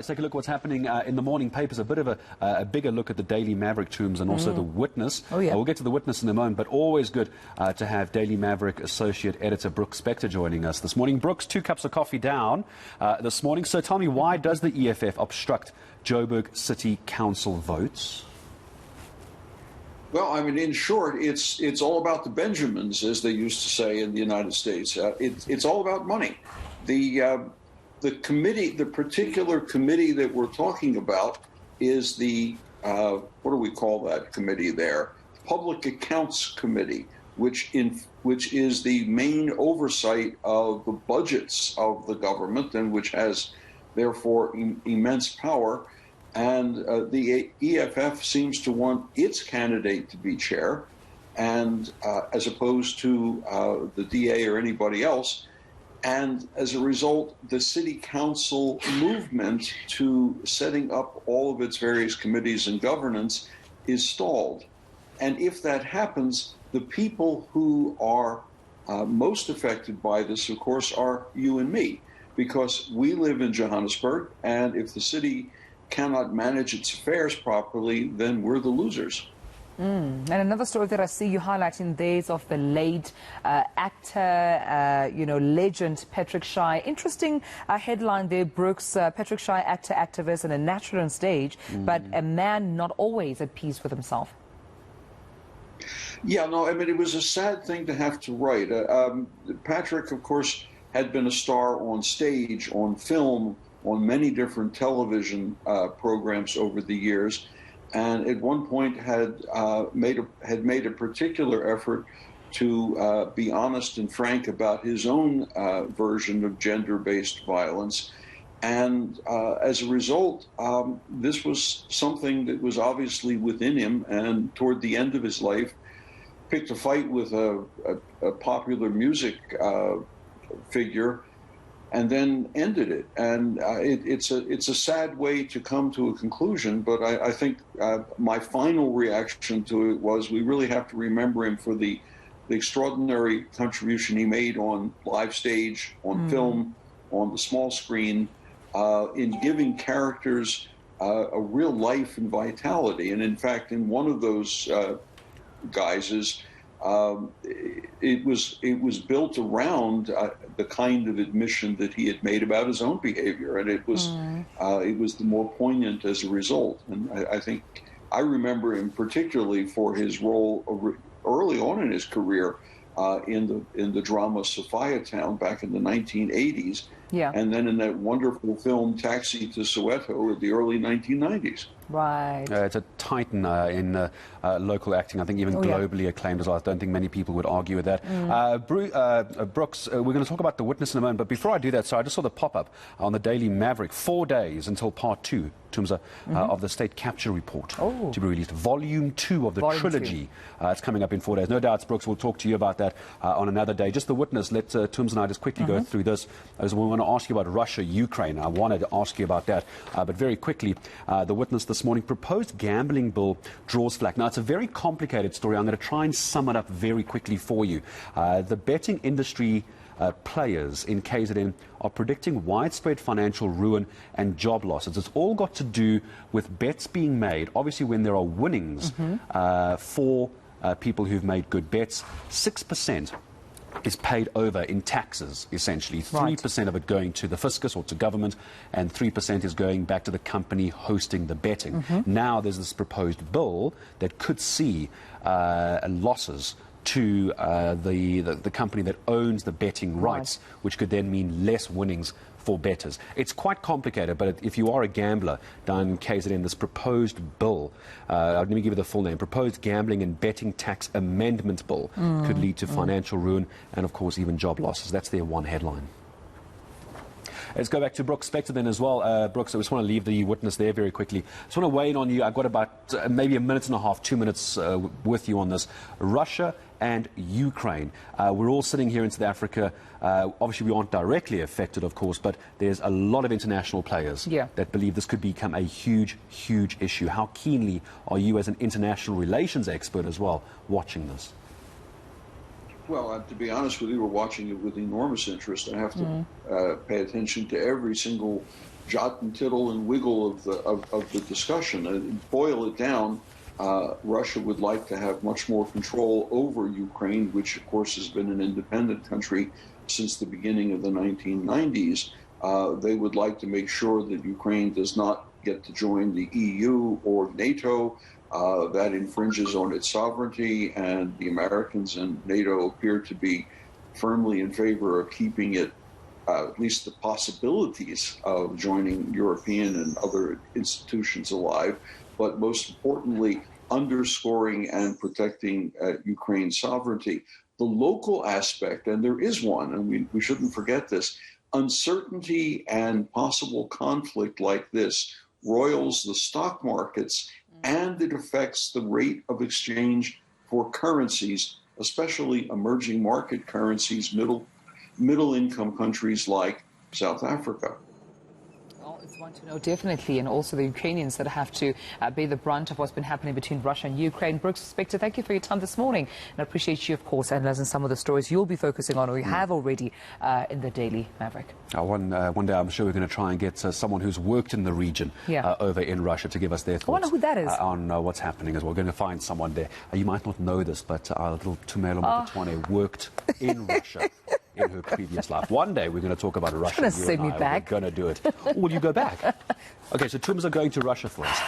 Let's take a look at what's happening in the morning papers. A bit of a bigger look at the Daily Maverick tombs and also the Witness. Oh, yeah. We'll get to the Witness in a moment, but always good to have Daily Maverick Associate Editor Spector joining us this morning. Brooks, 2 cups of coffee down this morning. So tell me, why does the EFF obstruct Joburg City Council votes? Well, I mean, in short, it's all about the Benjamins, as they used to say in the United States. It's all about money. The committee, the particular committee that we're talking about, is the what do we call that committee there? Public Accounts Committee, which is the main oversight of the budgets of the government and which has therefore immense power. And the EFF seems to want its candidate to be chair, and as opposed to the DA or anybody else. And as a result, the city council movement to setting up all of its various committees and governance is stalled. And if that happens, the people who are most affected by this, of course, are you and me, because we live in Johannesburg, and if the city cannot manage its affairs properly, then we're the losers. And another story that I see you highlighting there is of the late actor, legend Patrick Shai. Interesting headline there, Brooks. Patrick Shai, actor, activist, and a natural on stage, but a man not always at peace with himself. Yeah, no, I mean, it was a sad thing to have to write. Patrick, of course, had been a star on stage, on film, on many different television programs over the years, and at one point had made a particular effort to be honest and frank about his own version of gender-based violence. And as a result, this was something that was obviously within him, and toward the end of his life, picked a fight with a popular music figure, and then ended it. And it's a sad way to come to a conclusion, but I think my final reaction to it was we really have to remember him for the extraordinary contribution he made on live stage, on film, on the small screen, in giving characters a real life and vitality. And in fact, in one of those guises, it was built around the kind of admission that he had made about his own behavior, and it was the more poignant as a result. And I think I remember him particularly for his role early on in his career in the drama Sophiatown back in the 1980s, and then in that wonderful film Taxi to Soweto in the early 1990s. Right. It's a titan in local acting, I think even globally acclaimed as well. I don't think many people would argue with that. Brooks, we're going to talk about The Witness in a moment, but before I do that, so I just saw the pop-up on the Daily Maverick, 4 days until part 2, Tumza, of the State Capture Report to be released. Volume 2 of the trilogy. It's coming up in 4 days. No doubts, Brooks, we'll talk to you about that on another day. Just The Witness, let Tums and I just quickly go through this, as we want to ask you about Russia, Ukraine. I wanted to ask you about that, but very quickly, The Witness this morning, proposed gambling bill draws flack. Now, it's a very complicated story. I'm going to try and sum it up very quickly for you. The betting industry players in KZN are predicting widespread financial ruin and job losses. It's all got to do with bets being made, obviously when there are winnings for people who've made good bets. 6% is paid over in taxes, essentially. 3% of it going to the fiscus or to government, and 3% is going back to the company hosting the betting. Now there's this proposed bill that could see losses to the company that owns the betting rights, which could then mean less winnings for bettors. It's quite complicated, but if you are a gambler down in KZN, this proposed bill, let me give you the full name, Proposed Gambling and Betting Tax Amendment Bill, could lead to financial ruin and, of course, even job losses. That's their one headline. Let's go back to Brooks Spector then as well. Brooks, I just want to leave The Witness there very quickly. I just want to weigh in on you. I've got about maybe a minute and a half, 2 minutes with you on this. Russia and Ukraine. We're all sitting here in South Africa. Obviously, we aren't directly affected, of course, but there's a lot of international players that believe this could become a huge, huge issue. How keenly are you, as an international relations expert as well, watching this? Well, to be honest with you, we're watching it with enormous interest. I have to pay attention to every single jot and tittle and wiggle of the discussion. Boil it down, Russia would like to have much more control over Ukraine, which of course has been an independent country since the beginning of the 1990s. They would like to make sure that Ukraine does not get to join the EU or NATO. That infringes on its sovereignty, and the Americans and NATO appear to be firmly in favor of keeping it, at least the possibilities of joining European and other institutions alive, but most importantly, underscoring and protecting Ukraine's sovereignty. The local aspect, and there is one, and we shouldn't forget this, uncertainty and possible conflict like this roils the stock markets, and it affects the rate of exchange for currencies, especially emerging market currencies, middle income countries like South Africa. Well, it's one to know, definitely, and also the Ukrainians that have to bear the brunt of what's been happening between Russia and Ukraine. Brooks, Spector, thank you for your time this morning, and I appreciate you, of course, analysing some of the stories you'll be focusing on, or you have already, in the Daily Maverick. One day I'm sure we're going to try and get someone who's worked in the region over in Russia to give us their thoughts. I wonder who that is. On what's happening as well. We're going to find someone there. You might not know this, but our little Tumelo Mothotoane worked in Russia in her previous life. One day we're going to talk about Russia. Trying to send me back. We're going to do it. Will you go back? Okay, so Tums are going to Russia for us.